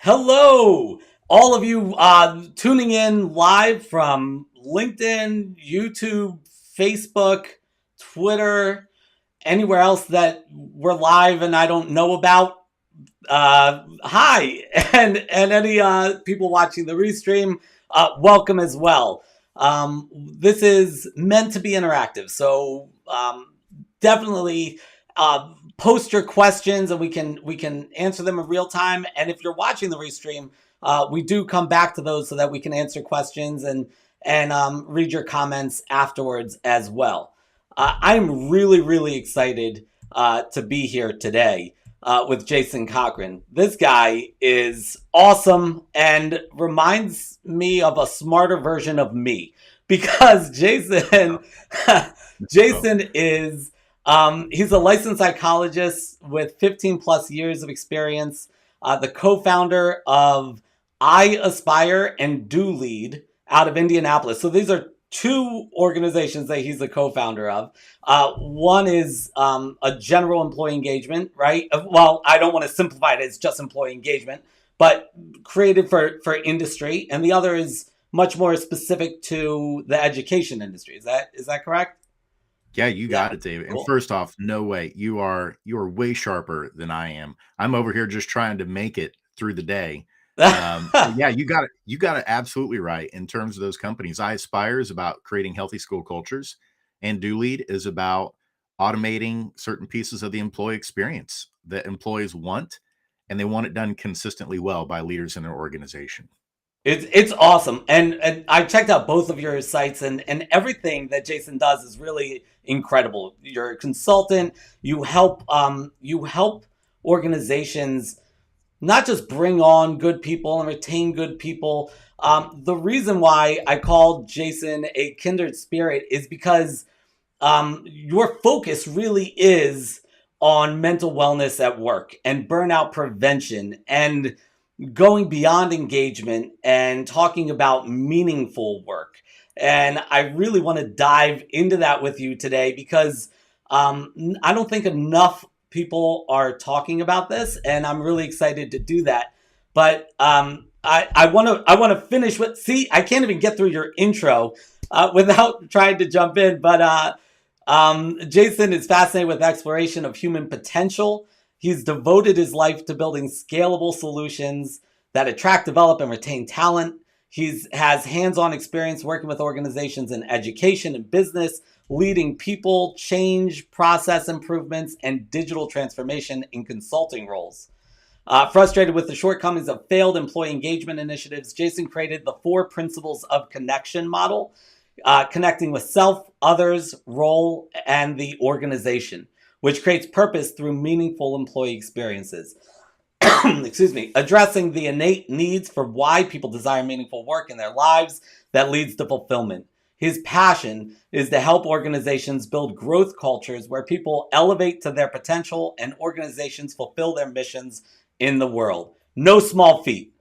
Hello, all of you tuning in live from LinkedIn, YouTube, Facebook, Twitter, anywhere else that we're live and I don't know about. Hi, and any people watching the restream, welcome as well. This is meant to be interactive, so definitely post your questions and we can answer them in real time. And if you're watching the restream, we do come back to those so that we can answer questions and read your comments afterwards as well. I'm really excited to be here today with Jason Cochran. This guy is awesome and reminds me of a smarter version of me because Jason is he's a licensed psychologist with 15 plus years of experience, the co-founder of iAspire and DuLead out of Indianapolis. So these are two organizations that he's the co-founder of. One is a general employee engagement, right? Well, I don't want to simplify it as just employee engagement, but created for industry. And the other is much more specific to the education industry. Is that correct? Yeah, you got it, David. Cool. And first off, no way. You are way sharper than I am. I'm over here just trying to make it through the day. Yeah, you got it absolutely right in terms of those companies. iAspire is about creating healthy school cultures, and DuLead is about automating certain pieces of the employee experience that employees want, and they want it done consistently well by leaders in their organization. It's awesome, and I checked out both of your sites, and everything that Jason does is really incredible. You're a consultant. You help organizations not just bring on good people and retain good people. The reason why I called Jason a kindred spirit is because your focus really is on mental wellness at work and burnout prevention and going beyond engagement and talking about meaningful work. And I really want to dive into that with you today because I don't think enough people are talking about this, and I'm really excited to do that. But I want to finish with. See, I can't even get through your intro without trying to jump in. But Jason is fascinated with exploration of human potential. He's devoted his life to building scalable solutions that attract, develop, and retain talent. He has hands-on experience working with organizations in education and business, leading people, change, process improvements, and digital transformation in consulting roles. Frustrated with the shortcomings of failed employee engagement initiatives, Jason created the 4 principles of connection model, connecting with self, others, role, and the organization, which creates purpose through meaningful employee experiences. Excuse me, addressing the innate needs for why people desire meaningful work in their lives that leads to fulfillment. His passion is to help organizations build growth cultures where people elevate to their potential and organizations fulfill their missions in the world. No small feat.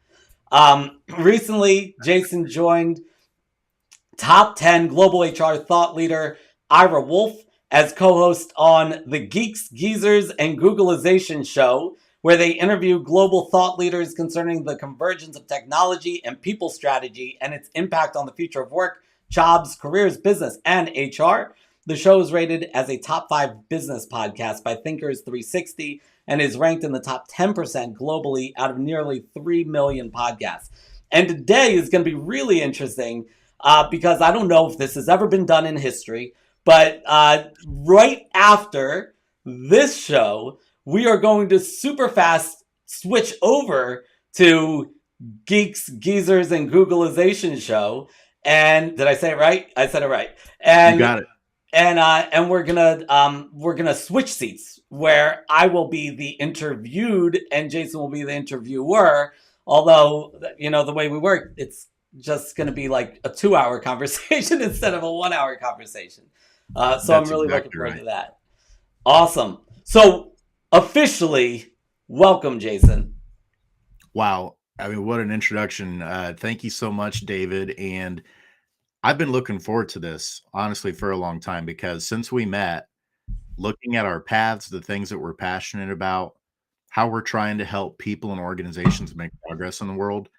Recently, Jason joined top 10 global HR thought leader Ira Wolfe as co-host on the Geeks, Geezers, and Googilization Show, where they interview global thought leaders concerning the convergence of technology and people strategy and its impact on the future of work, jobs, careers, business, and HR. The show is rated as a top 5 business podcast by Thinkers 360 and is ranked in the top 10% globally out of nearly 3 million podcasts. And today is going to be really interesting because I don't know if this has ever been done in history, but right after this show, we are going to super fast switch over to Geeks, Geezers, and Googilization Show. And did I say it right? I said it right. And You got it. and we're gonna switch seats where I will be the interviewed and Jason will be the interviewer. Although the way we work, it's just gonna be like a 2-hour conversation instead of a 1-hour conversation. So I'm really looking forward to that. Awesome. So officially, welcome, Jason. Wow. I mean, what an introduction. Thank you so much, David. And I've been looking forward to this, honestly, for a long time because since we met, looking at our paths, the things that we're passionate about, how we're trying to help people and organizations make progress in the world,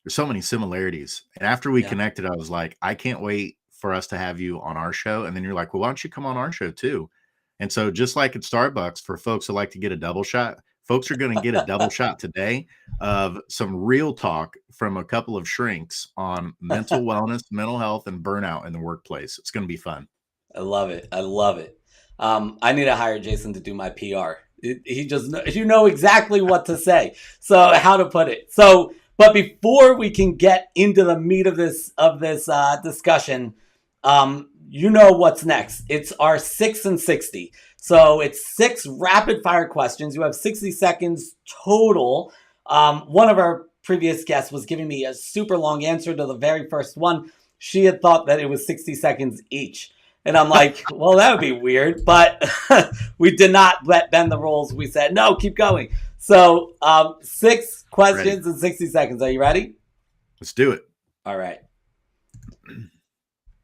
there's so many similarities. And after we Yeah. connected, I was like, I can't wait for us to have you on our show. And then you're like, well, why don't you come on our show too? And so just like at Starbucks, for folks who like to get a double shot, folks are going to get a double shot today of some real talk from a couple of shrinks on mental wellness, mental health, and burnout in the workplace. It's going to be fun. I love it. I love it. I need to hire Jason to do my PR. He just you know exactly what to say. So how to put it. So, but before we can get into the meat of this discussion, you know what's next. It's our 6 and 60. So it's 6 rapid fire questions. You have 60 seconds total. One of our previous guests was giving me a super long answer to the very first one. She had thought that it was 60 seconds each. And I'm like, well, that would be weird. But we did not bend the rules. We said, no, keep going. So 6 questions in 60 seconds. Are you ready? Let's do it. All right.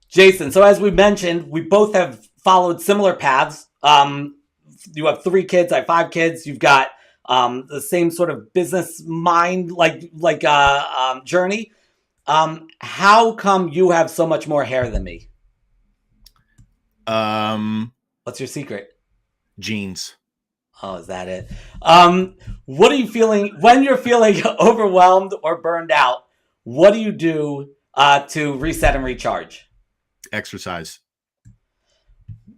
Jason, so as we mentioned, we both have followed similar paths. You have 3 kids. I have 5 kids. You've got the same sort of business mind, journey. How come you have so much more hair than me? What's your secret? Genes. Oh, is that it? What are you feeling when you're feeling overwhelmed or burned out? What do you do to reset and recharge? Exercise.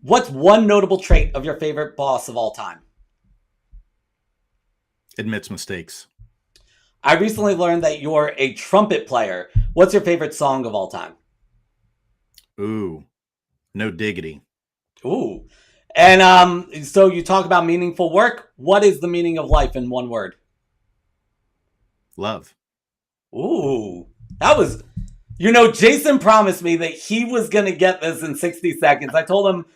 What's one notable trait of your favorite boss of all time? Admits mistakes. I recently learned that you're a trumpet player. What's your favorite song of all time? Ooh, No Diggity. Ooh. And so you talk about meaningful work. What is the meaning of life in one word? Love. Ooh. That was, Jason promised me that he was going to get this in 60 seconds. I told him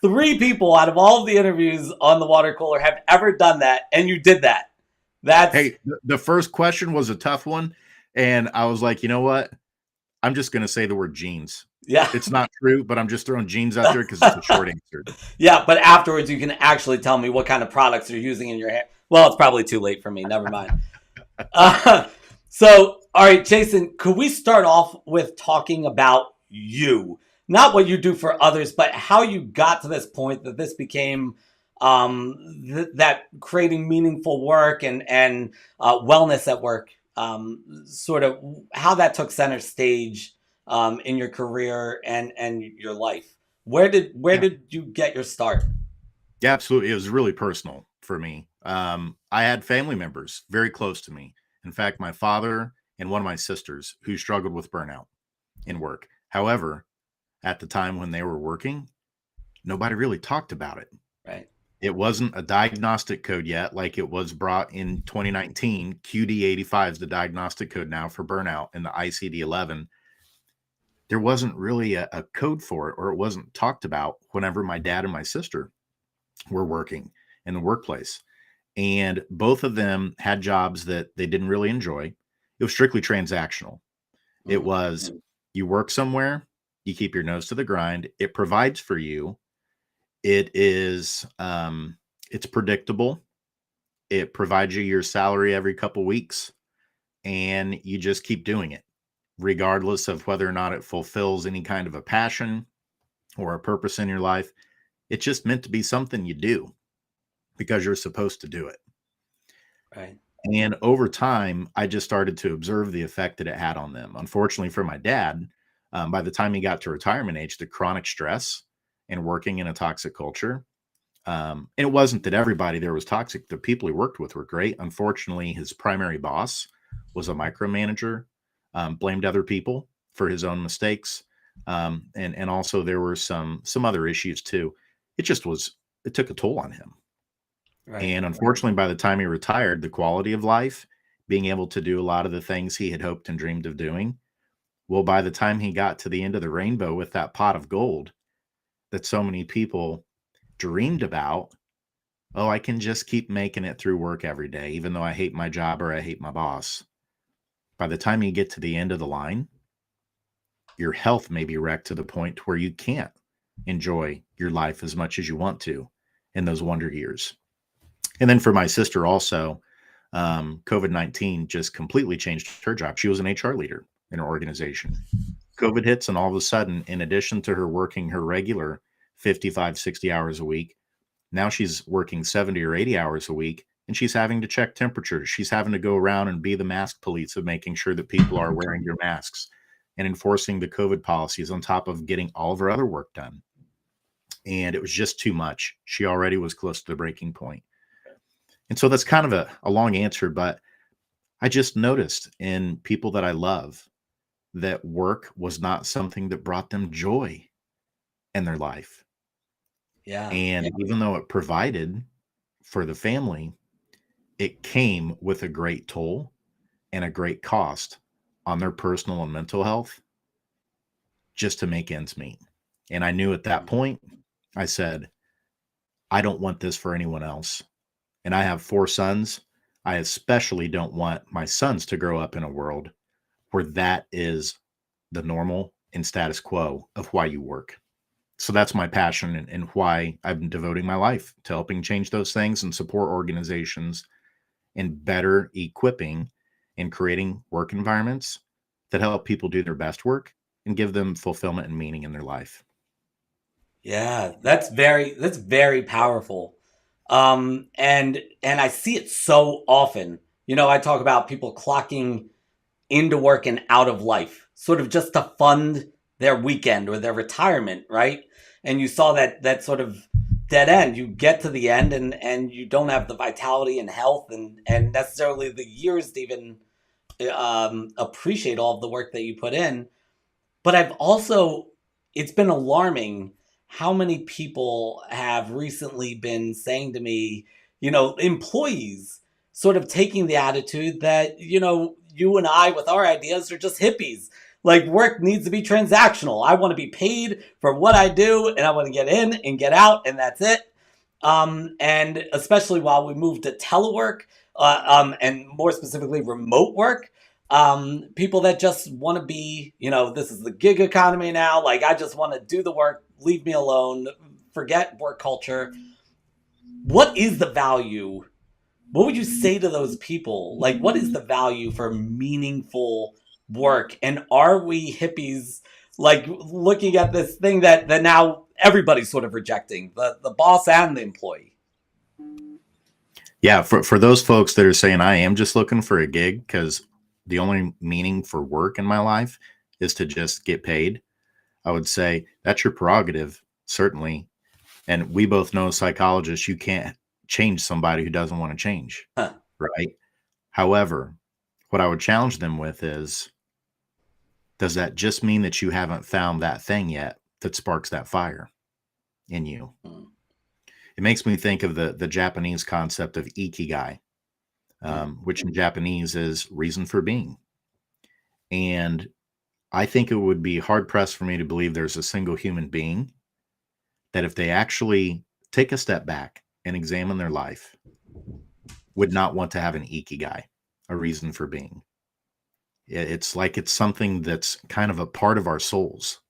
3 people out of all of the interviews on the WaterCooler have ever done that, and you did that. Hey, the first question was a tough one, and I was like, you know what? I'm just going to say the word jeans. Yeah. It's not true, but I'm just throwing jeans out there because it's a short answer. Yeah, but afterwards you can actually tell me what kind of products you're using in your hair. Well, it's probably too late for me. Never mind. So, all right, Jason, could we start off with talking about you? Not what you do for others, but how you got to this point that this became that creating meaningful work and wellness at work, sort of how that took center stage in your career and your life. Where did you get your start? Yeah, absolutely. It was really personal for me. I had family members very close to me. In fact, my father and one of my sisters who struggled with burnout in work. However, at the time when they were working, nobody really talked about it. Right. It wasn't a diagnostic code yet, like it was brought in 2019. QD85 is the diagnostic code now for burnout, and the ICD-11. There wasn't really a code for it, or it wasn't talked about whenever my dad and my sister were working in the workplace. And both of them had jobs that they didn't really enjoy. It was strictly transactional. It was, you work somewhere, you keep your nose to the grind, it provides for you. It is, it's predictable. It provides you your salary every couple weeks, and you just keep doing it, regardless of whether or not it fulfills any kind of a passion or a purpose in your life. It's just meant to be something you do because you're supposed to do it. Right. And over time, I just started to observe the effect that it had on them. Unfortunately for my dad, by the time he got to retirement age, the chronic stress and working in a toxic culture. And it wasn't that everybody there was toxic. The people he worked with were great. Unfortunately, his primary boss was a micromanager, blamed other people for his own mistakes. And also there were some other issues too. It took a toll on him. Right. And unfortunately, by the time he retired, the quality of life, being able to do a lot of the things he had hoped and dreamed of doing, well, by the time he got to the end of the rainbow with that pot of gold that so many people dreamed about, oh, I can just keep making it through work every day, even though I hate my job or I hate my boss. By the time you get to the end of the line, your health may be wrecked to the point where you can't enjoy your life as much as you want to in those wonder years. And then for my sister also, COVID-19 just completely changed her job. She was an HR leader in her organization. COVID hits, and all of a sudden, in addition to her working her regular 55, 60 hours a week, now she's working 70 or 80 hours a week, and she's having to check temperatures. She's having to go around and be the mask police of making sure that people are wearing their masks and enforcing the COVID policies on top of getting all of her other work done. And it was just too much. She already was close to the breaking point. And so that's kind of a long answer, but I just noticed in people that I love that work was not something that brought them joy in their life. Yeah. And even though it provided for the family, it came with a great toll and a great cost on their personal and mental health just to make ends meet. And I knew at that point, I said, I don't want this for anyone else. And I have 4 sons. I especially don't want my sons to grow up in a world where that is the normal and status quo of why you work. So that's my passion and why I've been devoting my life to helping change those things and support organizations in better equipping and creating work environments that help people do their best work and give them fulfillment and meaning in their life. Yeah, that's very powerful. And I see it so often. You know, I talk about people clocking into work and out of life, sort of just to fund their weekend or their retirement, right? And you saw that sort of dead end. You get to the end and you don't have the vitality and health and necessarily the years to even appreciate all of the work that you put in. But it's been alarming how many people have recently been saying to me, you know, employees sort of taking the attitude that, you know, you and I with our ideas are just hippies. Like work needs to be transactional. I want to be paid for what I do and I want to get in and get out and that's it. And especially while we move to telework and more specifically remote work, people that just want to be, you know, this is the gig economy now. Like I just want to do the work, leave me alone, forget work culture. What is the value? What would you say to those people? Like, what is the value for meaningful work? And are we hippies like looking at this thing that now everybody's sort of rejecting, the boss and the employee? Yeah, for those folks that are saying I am just looking for a gig because the only meaning for work in my life is to just get paid, I would say that's your prerogative, certainly. And we both know, psychologists, you can't change somebody who doesn't want to change, Huh. right? However, what I would challenge them with is, does that just mean that you haven't found that thing yet that sparks that fire in you? Mm. It makes me think of the Japanese concept of ikigai, which in Japanese is reason for being. And I think it would be hard pressed for me to believe there's a single human being that if they actually take a step back and examine their life would not want to have an ikigai, a reason for being. It's like it's something that's kind of a part of our souls,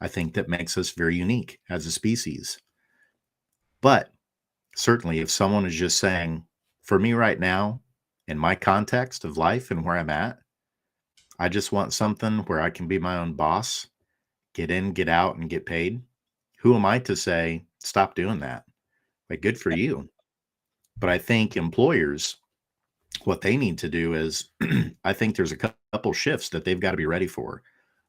I think, that makes us very unique as a species. But certainly, if someone is just saying, for me right now, in my context of life and where I'm at, I just want something where I can be my own boss, get in, get out, and get paid. Who am I to say, stop doing that? Like, good for you. But I think employers, what they need to do is, I think there's a couple shifts that they've got to be ready for.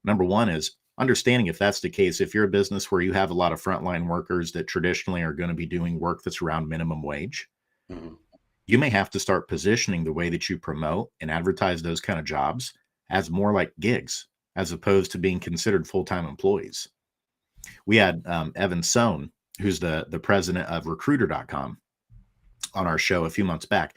Number one is understanding, if that's the case, if you're a business where you have a lot of frontline workers that traditionally are going to be doing work that's around minimum wage, Mm-hmm. you may have to start positioning the way that you promote and advertise those kind of jobs as more like gigs, as opposed to being considered full-time employees. We had Evan Sohn, who's the president of recruiter.com, on our show a few months back,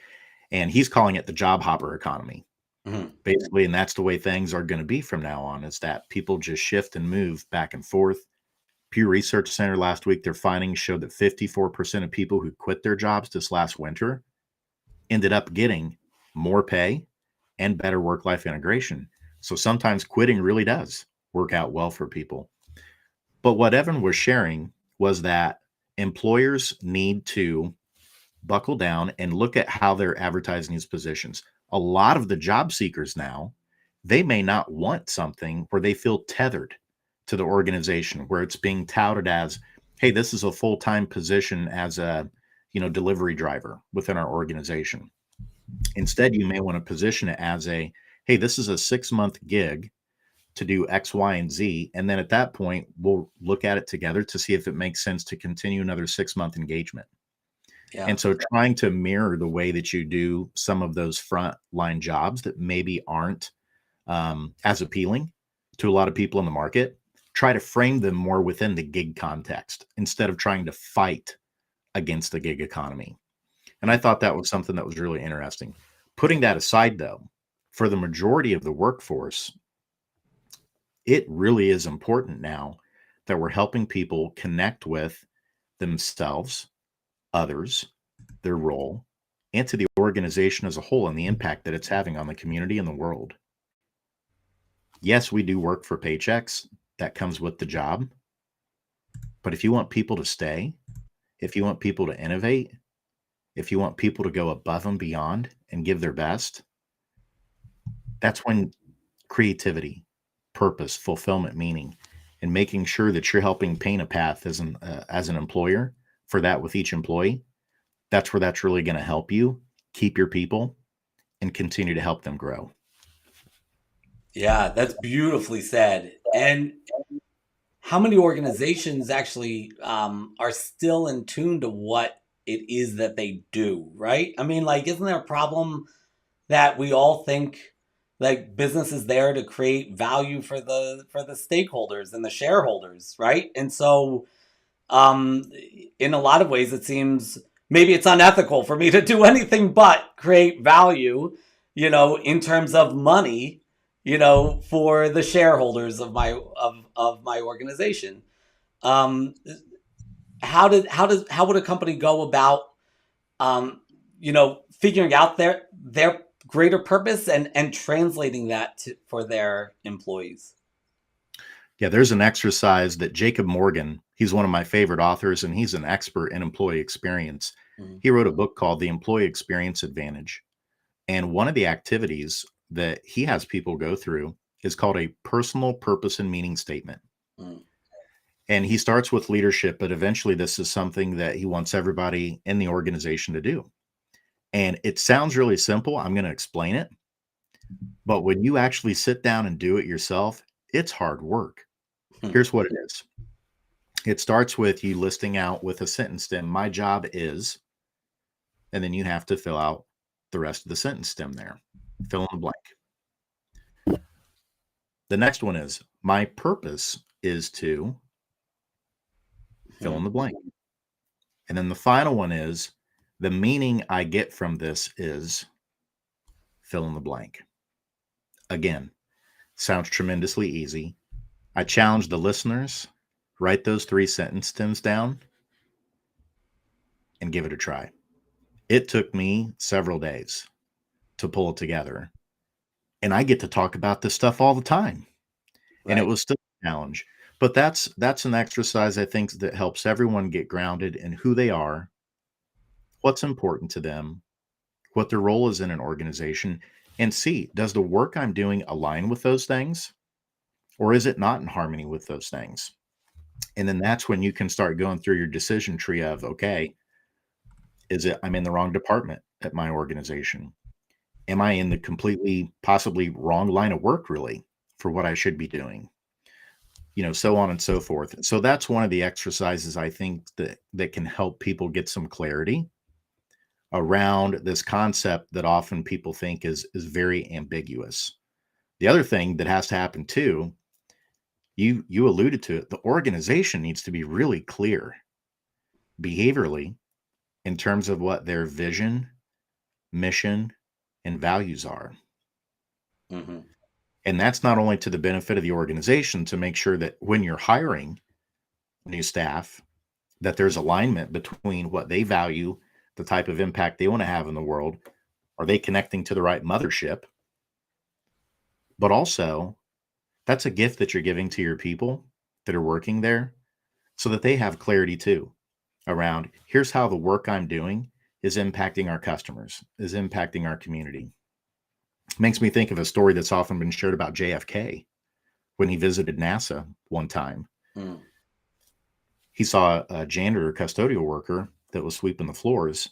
and he's calling it the job hopper economy. Mm-hmm. Basically, and that's the way things are going to be from now on, is that people just shift and move back and forth. Pew Research Center last week, their findings showed that 54% of people who quit their jobs this last winter ended up getting more pay and better work-life integration. So sometimes quitting really does work out well for people. But what Evan was sharing was that employers need to buckle down and look at how they're advertising these positions. A lot of the job seekers now, they may not want something where they feel tethered to the organization, where it's being touted as, hey, this is a full-time position as a, delivery driver within our organization. Instead, you may want to position it as a, hey, this is a 6-month gig to do X, Y, and Z. And then at that point, we'll look at it together to see if it makes sense to continue another 6-month engagement. Yeah. And so trying to mirror the way that you do some of those frontline jobs that maybe aren't as appealing to a lot of people in the market, try to frame them more within the gig context instead of trying to fight against the gig economy. And I thought that was something that was really interesting. Putting that aside, though, for the majority of the workforce, it really is important now that we're helping people connect with themselves, others, their role, and to the organization as a whole and the impact that it's having on the community and the world. Yes, we do work for paychecks. That comes with the job. But if you want people to stay, if you want people to innovate, if you want people to go above and beyond and give their best, that's when creativity, purpose, fulfillment, meaning, and making sure that you're helping paint a path as an employer for that with each employee, that's where that's really going to help you keep your people and continue to help them grow. Yeah, that's beautifully said. And how many organizations actually are still in tune to what it is that they do, right? I mean, like, isn't there a problem that we all think like business is there to create value for the stakeholders and the shareholders, right? And so in a lot of ways it seems maybe it's unethical for me to do anything but create value, in terms of money, for the shareholders of my organization. How would a company go about figuring out their greater purpose and translating that for their employees? Yeah, there's an exercise that Jacob Morgan, he's one of my favorite authors, and he's an expert in employee experience. Mm-hmm. He wrote a book called The Employee Experience Advantage. And one of the activities that he has people go through is called a personal purpose and meaning statement. Mm-hmm. And he starts with leadership, but eventually this is something that he wants everybody in the organization to do. And it sounds really simple. I'm going to explain it. But when you actually sit down and do it yourself, it's hard work. Here's what it is. It starts with you listing out with a sentence stem, my job is, and then you have to fill out the rest of the sentence stem there. Fill in the blank. The next one is, my purpose is to fill in the blank. And then the final one is, the meaning I get from this is fill in the blank. Again, sounds tremendously easy. I challenge the listeners, write those 3 sentence stems down and give it a try. It took me several days to pull it together. And I get to talk about this stuff all the time. Right. And it was still a challenge. But that's an exercise, I think, that helps everyone get grounded in who they are, what's important to them, what their role is in an organization, and see, does the work I'm doing align with those things? Or is it not in harmony with those things? And then that's when you can start going through your decision tree of, okay, is it I'm in the wrong department at my organization? Am I in the completely, possibly wrong line of work, really, for what I should be doing? So on and so forth. So that's one of the exercises I think that can help people get some clarity around this concept that often people think is very ambiguous. The other thing that has to happen too, you alluded to it, the organization needs to be really clear behaviorally in terms of what their vision, mission, and values are. Mm-hmm. And that's not only to the benefit of the organization to make sure that when you're hiring new staff, that there's alignment between what they value, the type of impact they want to have in the world. Are they connecting to the right mothership? But also, that's a gift that you're giving to your people that are working there so that they have clarity too around, here's how the work I'm doing is impacting our customers, is impacting our community. It makes me think of a story that's often been shared about JFK when he visited NASA one time. He saw a janitor, custodial worker that was sweeping the floors.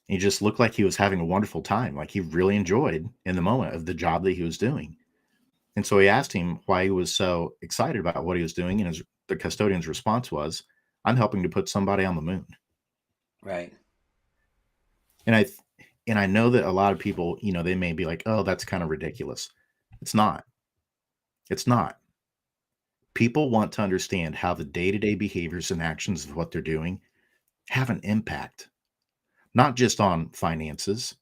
He just looked like he was having a wonderful time, like he really enjoyed in the moment of the job that he was doing. And so he asked him why he was so excited about what he was doing, and the custodian's response was, "I'm helping to put somebody on the moon." Right. And I know that a lot of people, they may be like, "Oh, that's kind of ridiculous." It's not. It's not. People want to understand how the day-to-day behaviors and actions of what they're doing have an impact, not just on finances.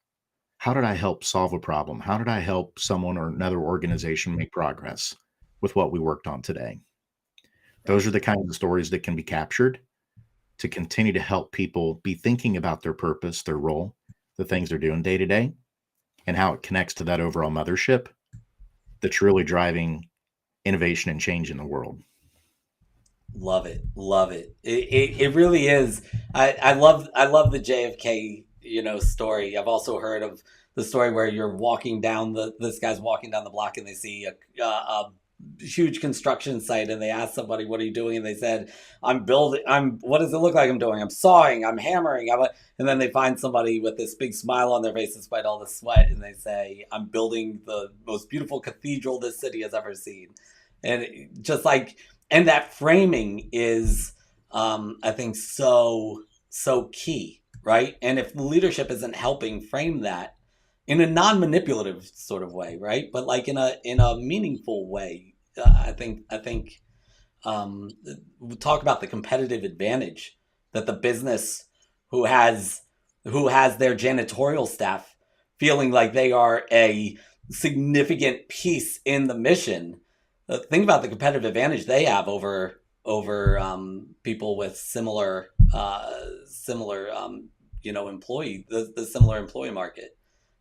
How did I help solve a problem? How did I help someone or another organization make progress with what we worked on today? Those are the kinds of stories that can be captured to continue to help people be thinking about their purpose, their role, the things they're doing day to day, and how it connects to that overall mothership that's really driving innovation and change in the world. Love it. Love it. It really is. I love the JFK, story. I've also heard of the story where you're walking down this guy's walking down the block and they see a huge construction site and they ask somebody, "What are you doing?" And they said, "I'm building, what does it look like I'm doing? I'm sawing, I'm hammering." And then they find somebody with this big smile on their face despite all the sweat. And they say, "I'm building the most beautiful cathedral this city has ever seen." And just like, and that framing is, I think, so key, right? And if leadership isn't helping frame that in a non-manipulative sort of way, right, but like in a meaningful way, I think we talk about the competitive advantage that the business who has their janitorial staff feeling like they are a significant piece in the mission. Think about the competitive advantage they have over people with similar employee, the similar employee market.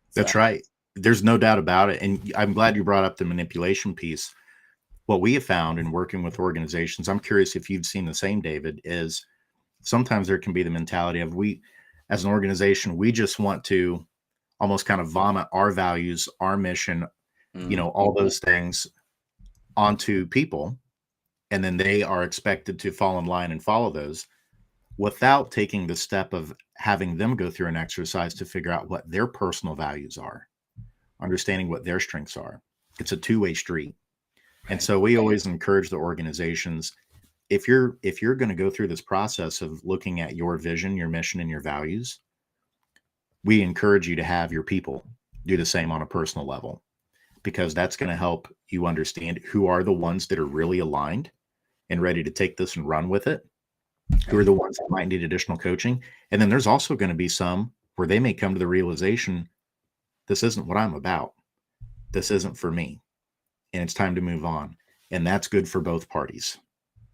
So. That's right. There's no doubt about it. And I'm glad you brought up the manipulation piece. What we have found in working with organizations, I'm curious if you've seen the same, David, is sometimes there can be the mentality of, we, as an organization, we just want to almost kind of vomit our values, our mission, all those things onto people. And then they are expected to fall in line and follow those without taking the step of having them go through an exercise to figure out what their personal values are, understanding what their strengths are. It's a two-way street. And so we always encourage the organizations, if you're going to go through this process of looking at your vision, your mission, and your values, we encourage you to have your people do the same on a personal level, because that's going to help you understand who are the ones that are really aligned and ready to take this and run with it, who are the ones that might need additional coaching. And then there's also going to be some where they may come to the realization, this isn't what I'm about. This isn't for me. And it's time to move on. And that's good for both parties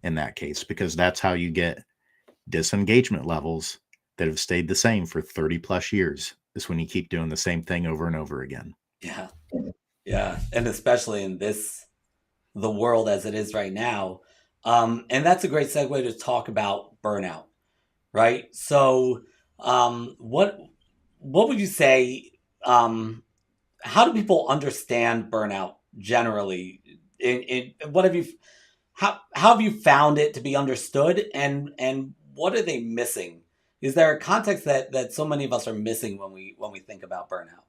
in that case, because that's how you get disengagement levels that have stayed the same for 30 plus years, is when you keep doing the same thing over and over again. Yeah. Yeah. And especially in the world as it is right now. And that's a great segue to talk about burnout, right? So what would you say, how do people understand burnout generally? How have you found it to be understood, and what are they missing? Is there a context that so many of us are missing when we think about burnout?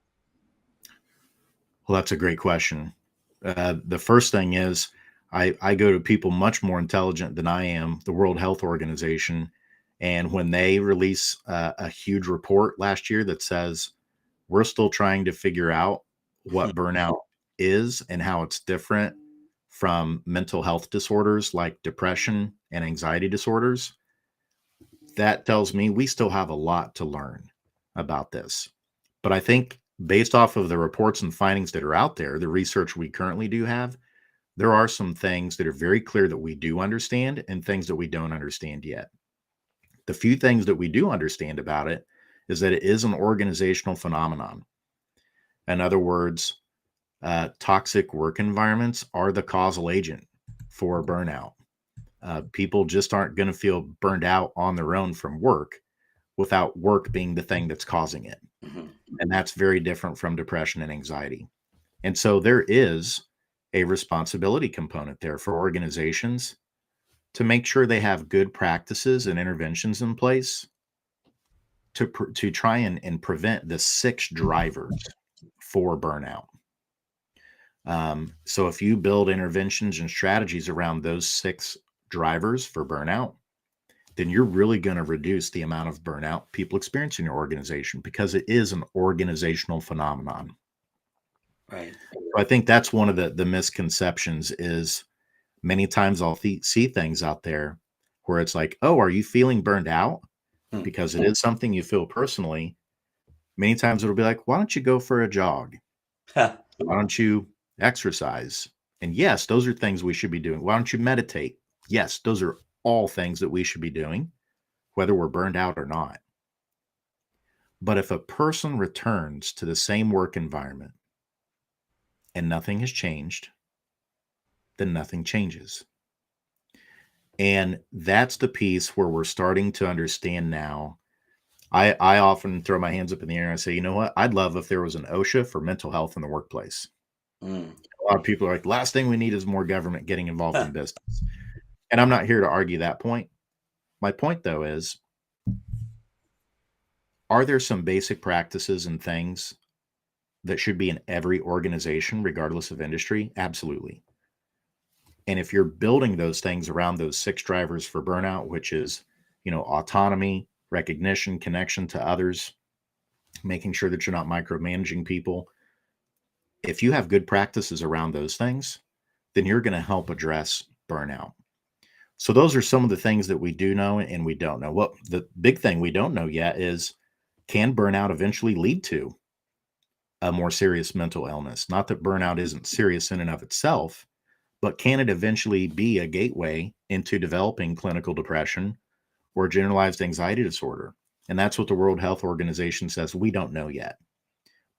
Well, that's a great question. The first thing is, I go to people much more intelligent than I am, the World Health Organization. And when they release a huge report last year that says we're still trying to figure out what burnout is and how it's different from mental health disorders like depression and anxiety disorders, that tells me we still have a lot to learn about this. But I think based off of the reports and findings that are out there, the research we currently do have, there are some things that are very clear that we do understand and things that we don't understand yet. The few things that we do understand about it is that it is an organizational phenomenon. In other words, toxic work environments are the causal agent for burnout. People just aren't going to feel burned out on their own from work. without work being the thing that's causing it. Mm-hmm. And that's very different from depression and anxiety. And so there is a responsibility component there for organizations to make sure they have good practices and interventions in place to try and prevent the 6 drivers for burnout. So if you build interventions and strategies around those 6 drivers for burnout, then you're really going to reduce the amount of burnout people experience in your organization, because it is an organizational phenomenon. Right. So I think that's one of the misconceptions is many times I'll see things out there where it's like, oh, are you feeling burned out? Because it is something you feel personally. Many times it'll be like, why don't you go for a jog? Why don't you exercise? And yes, those are things we should be doing. Why don't you meditate? Yes, those are all things that we should be doing, whether we're burned out or not. But if a person returns to the same work environment and nothing has changed, then nothing changes. And that's the piece where we're starting to understand now. I often throw my hands up in the air and I say, you know what? I'd love if there was an OSHA for mental health in the workplace. A lot of people are like, last thing we need is more government getting involved in business. And I'm not here to argue that point. My point, though, is, are there some basic practices and things that should be in every organization, regardless of industry? Absolutely. And if you're building those things around those 6 drivers for burnout, which is, autonomy, recognition, connection to others, making sure that you're not micromanaging people. If you have good practices around those things, then you're going to help address burnout. So those are some of the things that we do know and we don't know. Well, the big thing we don't know yet is, can burnout eventually lead to a more serious mental illness? Not that burnout isn't serious in and of itself, but can it eventually be a gateway into developing clinical depression or generalized anxiety disorder? And that's what the World Health Organization says. We don't know yet,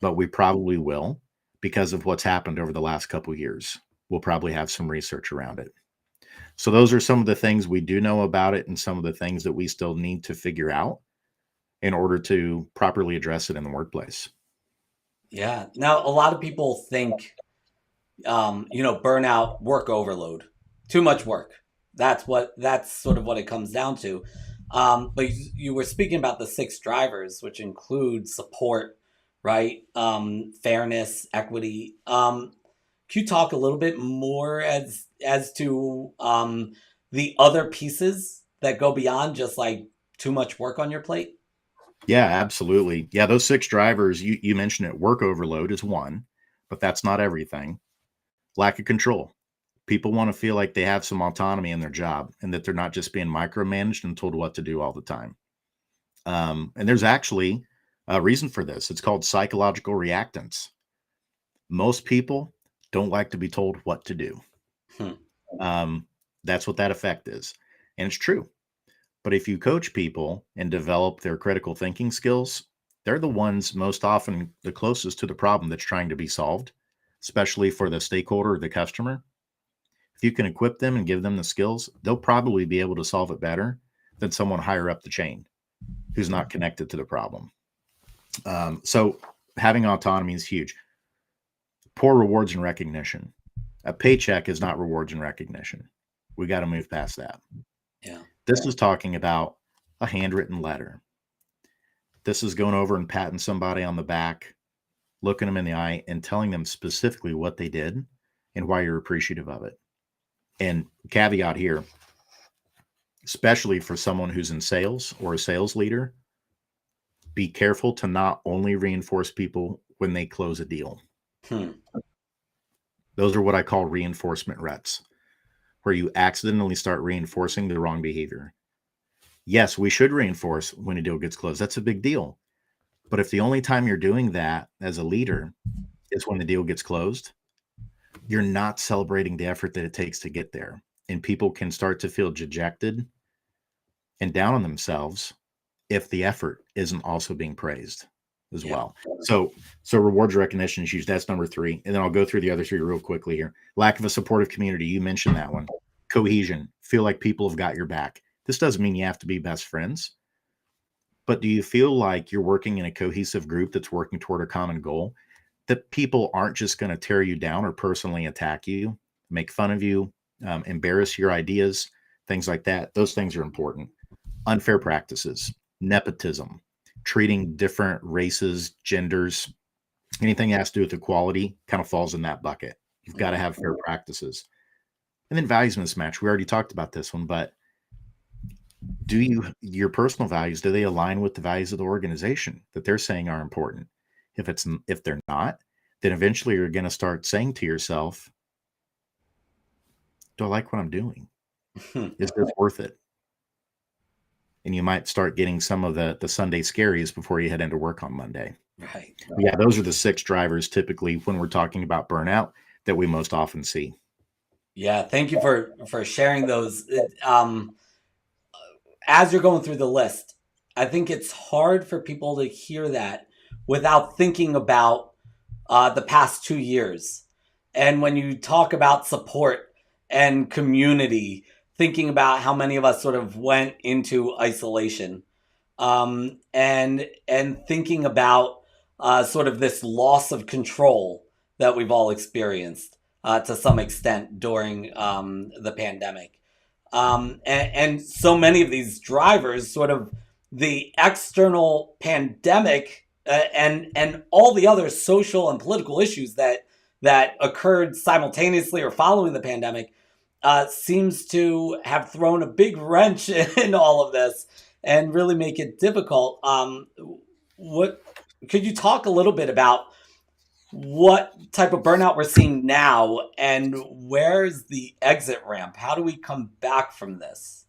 but we probably will, because of what's happened over the last couple of years. We'll probably have some research around it. So those are some of the things we do know about it and some of the things that we still need to figure out in order to properly address it in the workplace. Yeah. Now, a lot of people think, burnout, work overload, too much work. That's sort of what it comes down to. But you were speaking about the 6 drivers, which include support, right? Fairness, equity. Can you talk a little bit more as to the other pieces that go beyond just like too much work on your plate? Yeah, absolutely. Yeah, those 6 drivers, you mentioned it. Work overload is one, but that's not everything. Lack of control. People want to feel like they have some autonomy in their job and that they're not just being micromanaged and told what to do all the time. And there's actually a reason for this. It's called psychological reactance. Most people don't like to be told what to do. That's what that effect is. And it's true. But if you coach people and develop their critical thinking skills, they're the ones most often the closest to the problem that's trying to be solved, especially for the stakeholder or the customer. If you can equip them and give them the skills, they'll probably be able to solve it better than someone higher up the chain who's not connected to the problem. So having autonomy is huge. Poor rewards and recognition. A paycheck is not rewards and recognition. We got to move past that. Yeah. This is talking about a handwritten letter. This is going over and patting somebody on the back, looking them in the eye and telling them specifically what they did and why you're appreciative of it. And caveat here, especially for someone who's in sales or a sales leader, be careful to not only reinforce people when they close a deal. Those are what I call reinforcement reps, where you accidentally start reinforcing the wrong behavior. Yes, we should reinforce when a deal gets closed. That's a big deal. But if the only time you're doing that as a leader is when the deal gets closed, you're not celebrating the effort that it takes to get there. And people can start to feel dejected and down on themselves if the effort isn't also being praised as well. So rewards recognition is huge. That's number 3. And then I'll go through the other 3 real quickly here. Lack of a supportive community. You mentioned that one. Cohesion. Feel like people have got your back. This doesn't mean you have to be best friends, But do you feel like you're working in a cohesive group that's working toward a common goal? That people aren't just going to tear you down or personally attack you, make fun of you, embarrass your ideas, things like that. Those things are important. Unfair practices, nepotism, treating different races, genders, anything that has to do with equality kind of falls in that bucket. You've got to have fair practices. And then values mismatch. We already talked about this one, but your personal values, do they align with the values of the organization that they're saying are important? If they're not, then eventually you're going to start saying to yourself, do I like what I'm doing? Is this worth it? And you might start getting some of the Sunday scaries before you head into work on Monday. Right. Yeah, those are the 6 drivers typically when we're talking about burnout that we most often see. Yeah, thank you for sharing those. As you're going through the list, I think it's hard for people to hear that without thinking about the past 2 years. And when you talk about support and community, thinking about how many of us sort of went into isolation, and thinking about sort of this loss of control that we've all experienced to some extent during the pandemic. And so many of these drivers, sort of the external pandemic and all the other social and political issues that occurred simultaneously or following the pandemic, seems to have thrown a big wrench in all of this and really make it difficult. What could you talk a little bit about what type of burnout we're seeing now and where's the exit ramp? How do we come back from this?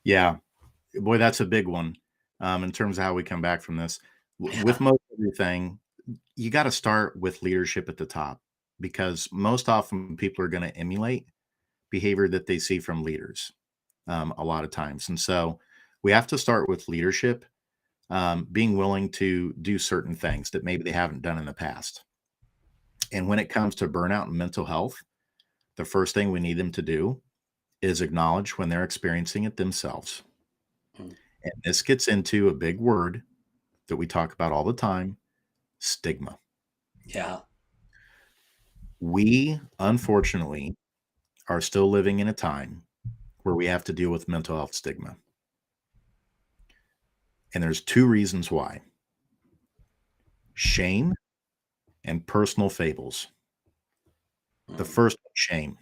Yeah, boy, that's a big one in terms of how we come back from this. With Yeah. most everything, you got to start with leadership at the top because most often people are going to emulate behavior that they see from leaders a lot of times. And so we have to start with leadership, being willing to do certain things that maybe they haven't done in the past. And when it comes to burnout and mental health, the first thing we need them to do is acknowledge when they're experiencing it themselves. Mm. And this gets into a big word that we talk about all the time, stigma. Yeah. We, unfortunately, are still living in a time where we have to deal with mental health stigma. And there's 2 reasons why: shame and personal fables. The Mm. first, shame.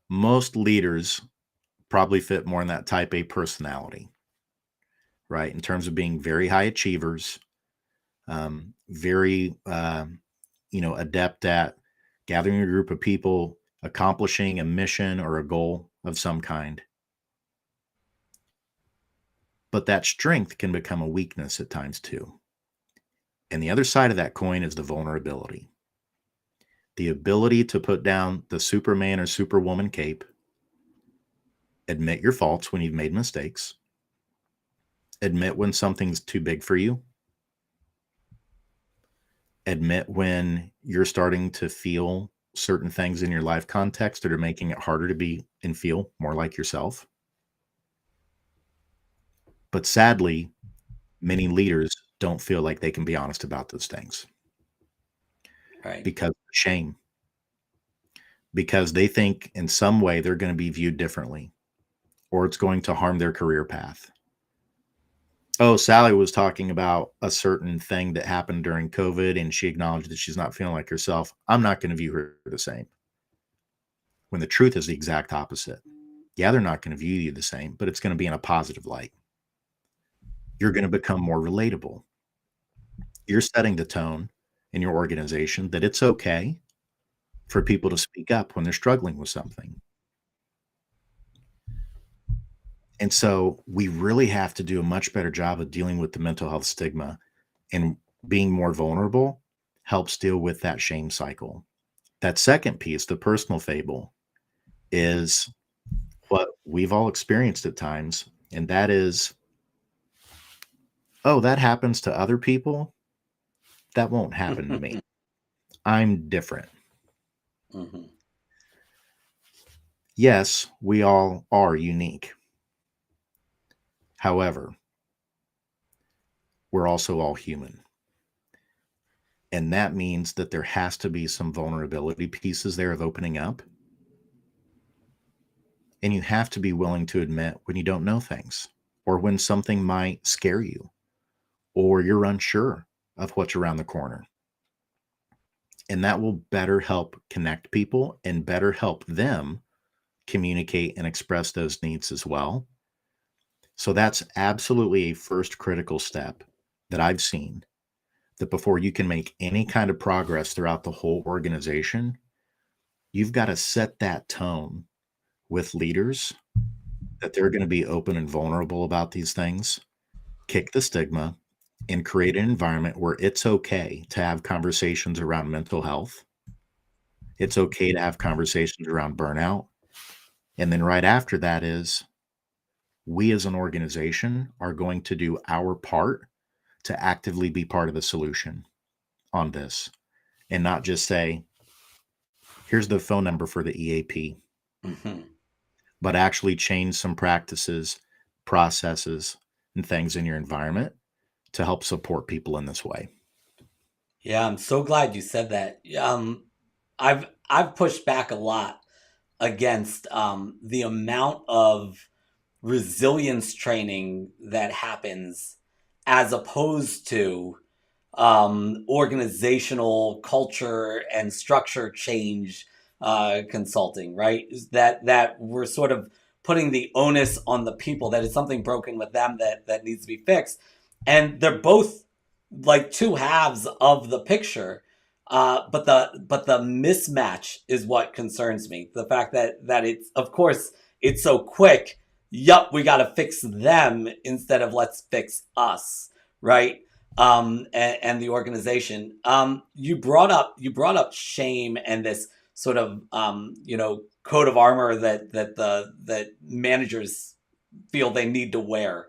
Most leaders probably fit more in that type A personality, right? In terms of being very high achievers, very, adept at gathering a group of people, accomplishing a mission or a goal of some kind. But that strength can become a weakness at times too. And the other side of that coin is the vulnerability, the ability to put down the Superman or Superwoman cape, admit your faults when you've made mistakes, admit when something's too big for you, admit when you're starting to feel certain things in your life context that are making it harder to be and feel more like yourself. But sadly, many leaders don't feel like they can be honest about those things Right. because of shame, because they think in some way they're going to be viewed differently or it's going to harm their career path. Oh, Sally was talking about a certain thing that happened during COVID and she acknowledged that she's not feeling like herself. I'm not going to view her the same. When the truth is the exact opposite. Yeah, they're not going to view you the same, but it's going to be in a positive light. You're going to become more relatable. You're setting the tone in your organization that it's okay for people to speak up when they're struggling with something. And so we really have to do a much better job of dealing with the mental health stigma, and being more vulnerable helps deal with that shame cycle. That second piece, the personal fable, is what we've all experienced at times. And that is, oh, that happens to other people. That won't happen to me. I'm different. Mm-hmm. Yes, we all are unique. However, we're also all human. And that means that there has to be some vulnerability pieces there of opening up. And you have to be willing to admit when you don't know things, or when something might scare you, or you're unsure of what's around the corner. And that will better help connect people and better help them communicate and express those needs as well. So that's absolutely a first critical step that I've seen, that before you can make any kind of progress throughout the whole organization, you've got to set that tone with leaders that they're going to be open and vulnerable about these things, kick the stigma, and create an environment where it's okay to have conversations around mental health. It's okay to have conversations around burnout. And then right after that is, we as an organization are going to do our part to actively be part of the solution on this, and not just say, here's the phone number for the EAP, but actually change some practices, processes, and things in your environment to help support people in this way. Yeah, I'm so glad you said that. I've pushed back a lot against the amount of resilience training that happens as opposed to organizational culture and structure change consulting, right? That we're sort of putting the onus on the people, that it's something broken with them that needs to be fixed. And they're both like two halves of the picture. But the mismatch is what concerns me. The fact that it's, of course, it's so quick. Yup, we got to fix them instead of let's fix us, right? And the organization. You brought up shame and this sort of coat of armor that managers feel they need to wear.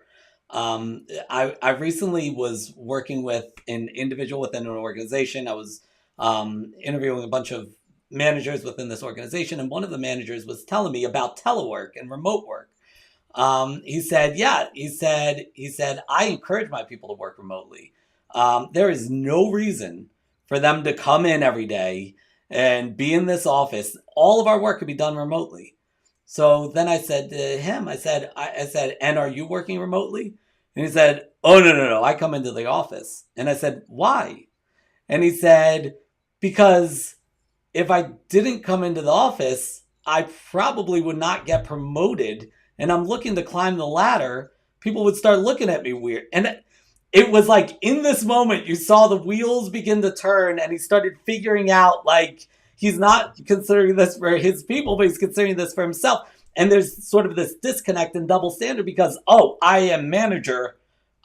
I recently was working with an individual within an organization. I was interviewing a bunch of managers within this organization, and one of the managers was telling me about telework and remote work. He said, I encourage my people to work remotely. There is no reason for them to come in every day and be in this office. All of our work could be done remotely. So then I said to him, I said, and are you working remotely? And he said, oh, no, I come into the office. And I said, why? And he said, because if I didn't come into the office, I probably would not get promoted. And I'm looking to climb the ladder. People would start looking at me weird. And it was like in this moment, you saw the wheels begin to turn, and he started figuring out, like, he's not considering this for his people, but he's considering this for himself. And there's sort of this disconnect and double standard because, oh, I am manager.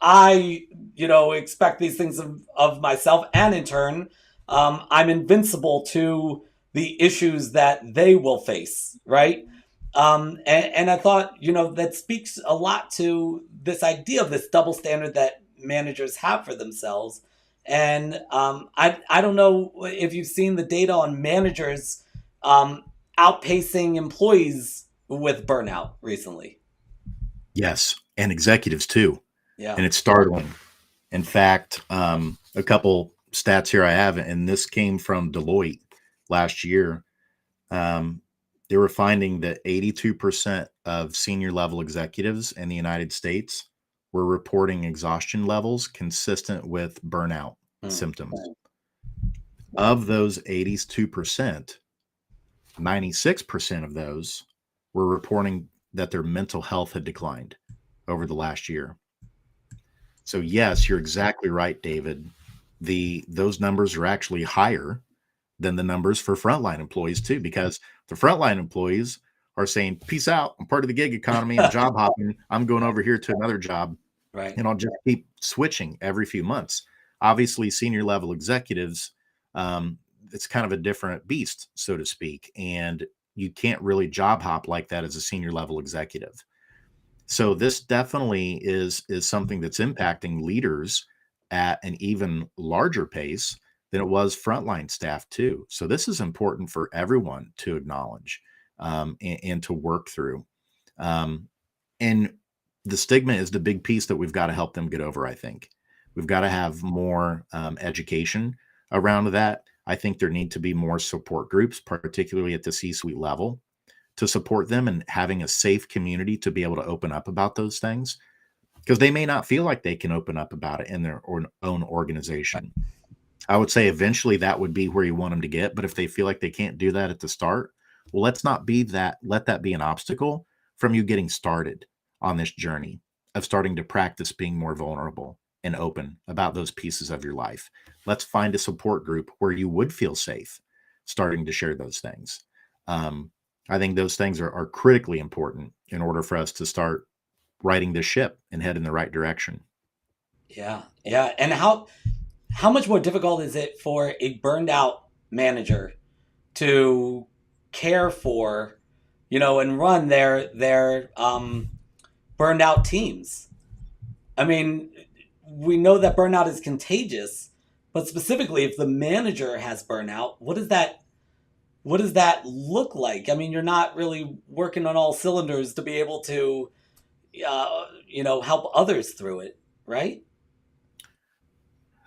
I, expect these things of myself. And in turn, I'm invincible to the issues that they will face, right? And I thought, that speaks a lot to this idea of this double standard that managers have for themselves. And I don't know if you've seen the data on managers outpacing employees with burnout recently. Yes, and executives too. Yeah. And it's startling. In fact, a couple stats here I have, and this came from DuLead last year. They were finding that 82% of senior level executives in the United States were reporting exhaustion levels consistent with burnout symptoms. Of those 82%, 96% of those were reporting that their mental health had declined over the last year. So yes, you're exactly right, David. Those numbers are actually higher than the numbers for frontline employees too, because the frontline employees are saying, peace out, I'm part of the gig economy, I'm job hopping, I'm going over here to another job, right, and I'll just keep switching every few months. Obviously, senior level executives, it's kind of a different beast, so to speak, and you can't really job hop like that as a senior level executive. So this definitely is something that's impacting leaders at an even larger pace than it was frontline staff too. So this is important for everyone to acknowledge and to work through. And the stigma is the big piece that we've got to help them get over. I think we've got to have more education around that. I think there need to be more support groups, particularly at the C-suite level, to support them and having a safe community to be able to open up about those things, because they may not feel like they can open up about it in their own organization. I would say eventually that would be where you want them to get. But if they feel like they can't do that at the start, well, let that be an obstacle from you getting started on this journey of starting to practice being more vulnerable and open about those pieces of your life. Let's find a support group where you would feel safe starting to share those things. I think those things are critically important in order for us to start righting the ship and head in the right direction. Yeah. Yeah. And how much more difficult is it for a burned out manager to care for, and run their burned out teams? I mean, we know that burnout is contagious, but specifically if the manager has burnout, what does that look like? I mean, you're not really working on all cylinders to be able to, help others through it, right?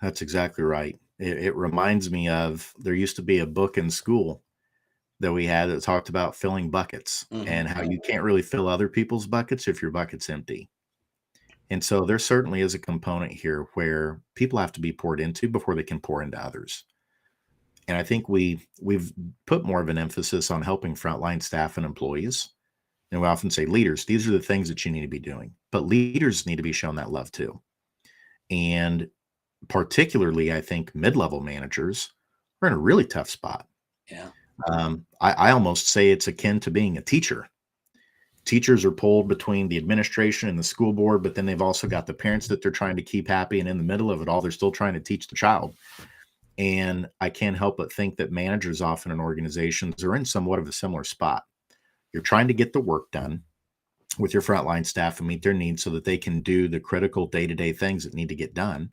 That's exactly right. It reminds me of, there used to be a book in school that we had that talked about filling buckets and how you can't really fill other people's buckets if your bucket's empty. And so there certainly is a component here where people have to be poured into before they can pour into others. And I think we've put more of an emphasis on helping frontline staff and employees. And we often say, leaders, these are the things that you need to be doing. But leaders need to be shown that love too. And particularly, I think mid-level managers are in a really tough spot. Yeah. I almost say it's akin to being a teacher. Teachers are pulled between the administration and the school board, but then they've also got the parents that they're trying to keep happy. And in the middle of it all, they're still trying to teach the child. And I can't help but think that managers often in organizations are in somewhat of a similar spot. You're trying to get the work done with your frontline staff and meet their needs so that they can do the critical day-to-day things that need to get done.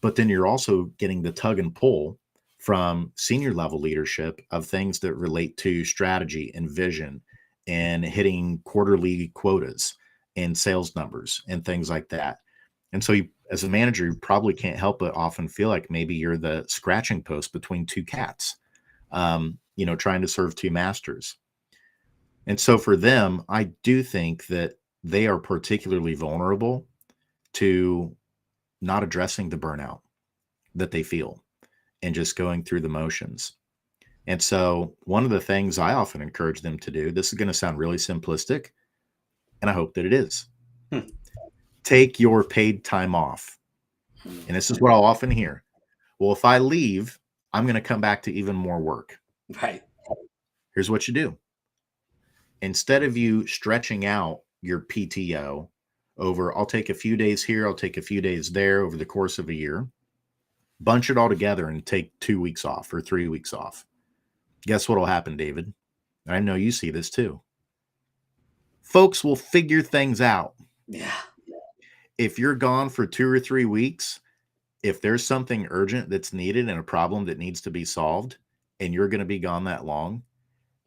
But then you're also getting the tug and pull from senior level leadership of things that relate to strategy and vision and hitting quarterly quotas and sales numbers and things like that. And so you, as a manager, you probably can't help but often feel like maybe you're the scratching post between two cats, trying to serve two masters. And so for them, I do think that they are particularly vulnerable to not addressing the burnout that they feel and just going through the motions. And so one of the things I often encourage them to do, this is going to sound really simplistic, and I hope that it is. Take your paid time off. And this is what I'll often hear. Well, if I leave, I'm going to come back to even more work. Right. Here's what you do. Instead of you stretching out your PTO over, I'll take a few days here, I'll take a few days there over the course of a year, bunch it all together and take 2 weeks off or 3 weeks off. Guess what will happen, David? I know you see this too. Folks will figure things out. Yeah. If you're gone for 2 or 3 weeks, if there's something urgent that's needed and a problem that needs to be solved, and you're going to be gone that long,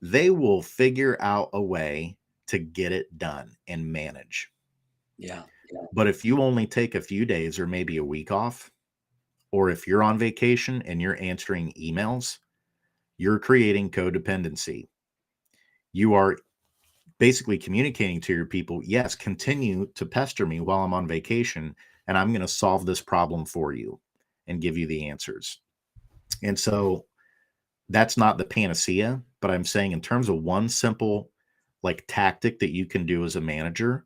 they will figure out a way to get it done and manage. Yeah. But if you only take a few days or maybe a week off, or if you're on vacation and you're answering emails, you're creating codependency. You are basically communicating to your people, yes, continue to pester me while I'm on vacation, and I'm going to solve this problem for you and give you the answers. And so that's not the panacea, but I'm saying in terms of one simple tactic that you can do as a manager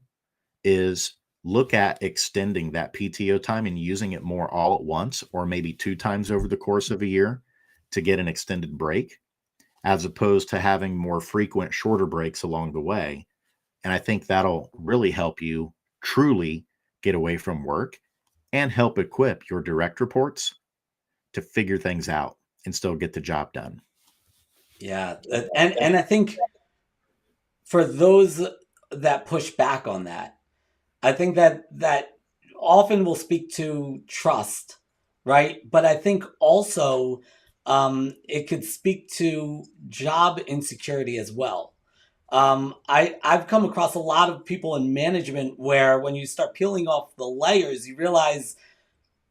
is look at extending that PTO time and using it more all at once, or maybe 2 times over the course of a year to get an extended break, as opposed to having more frequent, shorter breaks along the way. And I think that'll really help you truly get away from work and help equip your direct reports to figure things out and still get the job done. Yeah. And I think for those that push back on that, I think that often will speak to trust, right? But I think also it could speak to job insecurity as well. I've come across a lot of people in management where when you start peeling off the layers, you realize,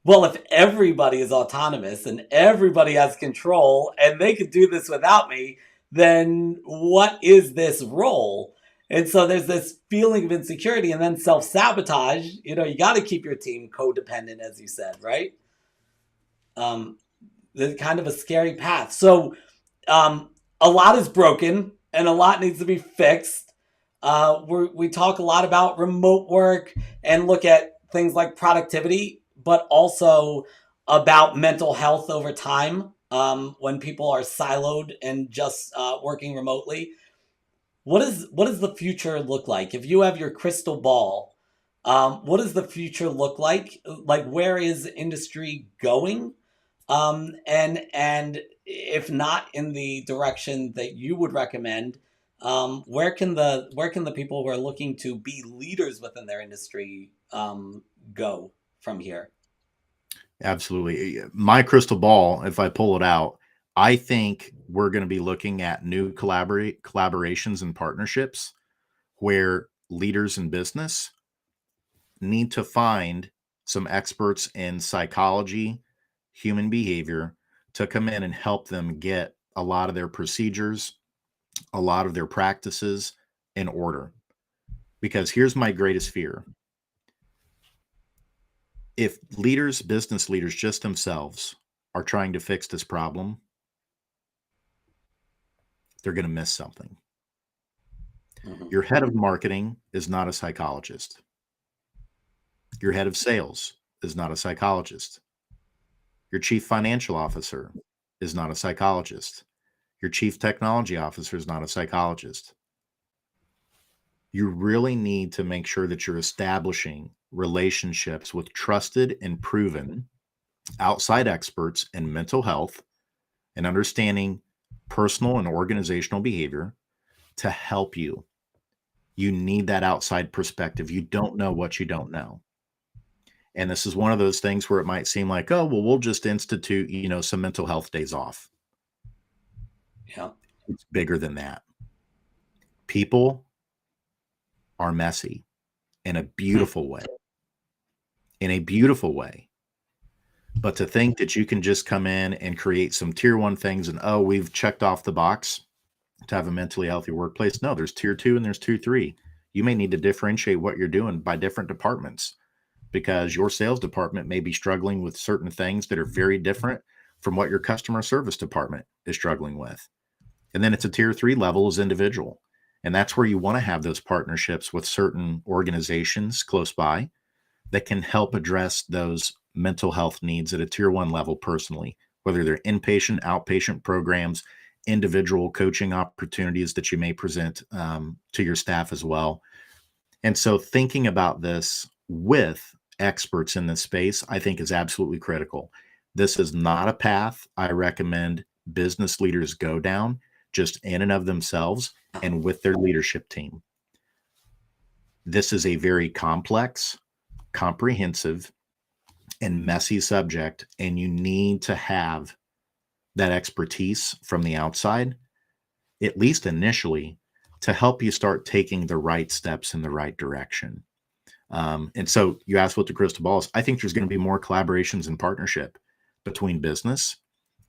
well, if everybody is autonomous and everybody has control and they could do this without me, then what is this role? And so there's this feeling of insecurity and then self sabotage. You know, you got to keep your team codependent, as you said, right? Um, the kind of a scary path. So a lot is broken and a lot needs to be fixed. We talk a lot about remote work and look at things like productivity, but also about mental health over time when people are siloed and just working remotely. What does the future look like? If you have your crystal ball, what does the future look like? Like, where is industry going? And if not in the direction that you would recommend, where can the people who are looking to be leaders within their industry go from here? Absolutely. My crystal ball, if I pull it out, I think we're going to be looking at new collaborations and partnerships where leaders in business need to find some experts in psychology, human behavior to come in and help them get a lot of their procedures, a lot of their practices in order. Because here's my greatest fear. If leaders, business leaders, just themselves are trying to fix this problem, they're going to miss something. Mhm. Your head of marketing is not a psychologist. Your head of sales is not a psychologist. Your chief financial officer is not a psychologist. Your chief technology officer is not a psychologist. You really need to make sure that you're establishing relationships with trusted and proven outside experts in mental health and understanding personal and organizational behavior to help you. You need that outside perspective. You don't know what you don't know. And this is one of those things where it might seem like, oh, well, we'll just institute, some mental health days off. Yeah. It's bigger than that. People are messy in a beautiful way. In a beautiful way. But to think that you can just come in and create some tier one things and, oh, we've checked off the box to have a mentally healthy workplace. No, there's tier two and there's tier three. You may need to differentiate what you're doing by different departments because your sales department may be struggling with certain things that are very different from what your customer service department is struggling with. And then it's a tier three level as individual. And that's where you want to have those partnerships with certain organizations close by that can help address those mental health needs at a tier one level personally, whether they're inpatient, outpatient programs, individual coaching opportunities that you may present to your staff as well. And so thinking about this with experts in this space, I think is absolutely critical. This is not a path I recommend business leaders go down just in and of themselves and with their leadership team. This is a very complex, comprehensive, and messy subject, and you need to have that expertise from the outside, at least initially, to help you start taking the right steps in the right direction. And so you asked what the crystal ball is. I think there's going to be more collaborations and partnership between business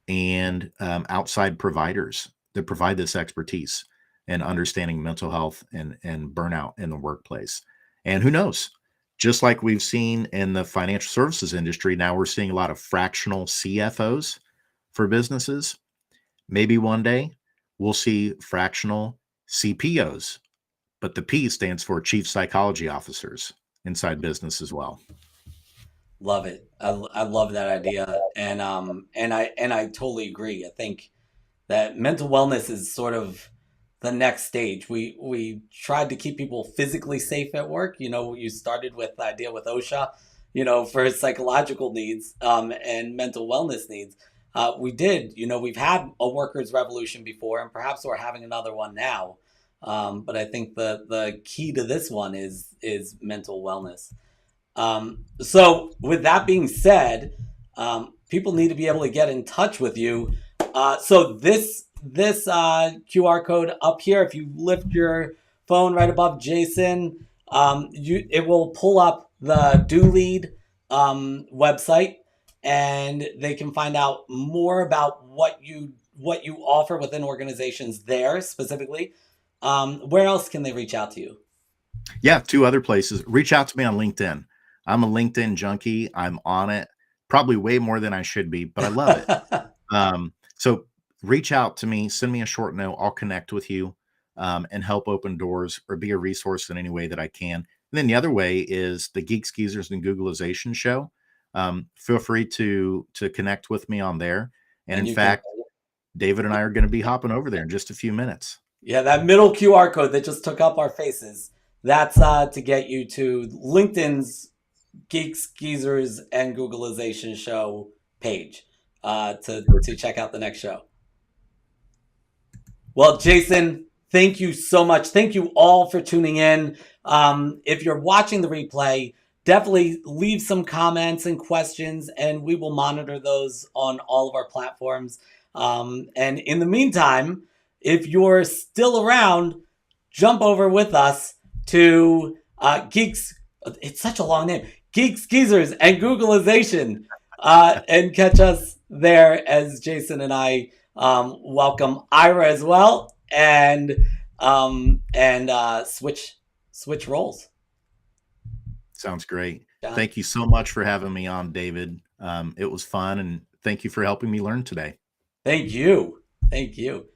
and outside providers that provide this expertise and understanding mental health and burnout in the workplace. And who knows? Just like we've seen in the financial services industry, now we're seeing a lot of fractional CFOs for businesses. Maybe one day we'll see fractional CPOs, but the P stands for chief psychology officers inside business as well. Love it. I love that idea, and I totally agree. I think that mental wellness is sort of the next stage. We tried to keep people physically safe at work. You know, you started with the idea with OSHA, you know, for psychological needs and mental wellness needs. We did, you know, we've had a workers' revolution before, and perhaps we're having another one now. But I think the key to this one is mental wellness. So with that being said, people need to be able to get in touch with you. So this this QR code up here. If you lift your phone right above Jason, it will pull up the DuLead website, and they can find out more about what you offer within organizations there specifically. Where else can they reach out to you? Yeah, two other places. Reach out to me on LinkedIn. I'm a LinkedIn junkie. I'm on it probably way more than I should be, but I love it. So reach out to me, send me a short note. I'll connect with you and help open doors or be a resource in any way that I can. And then the other way is the Geeks, Geezers, and Googilization Show. Feel free to connect with me on there. And in fact, David and I are going to be hopping over there in just a few minutes. Yeah, that middle QR code that just took up our faces, that's to get you to LinkedIn's Geeks, Geezers, and Googilization Show page to check out the next show. Well, Jason, thank you so much. Thank you all for tuning in. If you're watching the replay, definitely leave some comments and questions, and we will monitor those on all of our platforms. And in the meantime, if you're still around, jump over with us to Geeks. It's such a long name. Geeks, Geezers, and Googilization. And catch us there as Jason and I welcome Ira as well, and switch roles. Sounds great. John. Thank you so much for having me on, David. It was fun, and thank you for helping me learn today. Thank you. Thank you.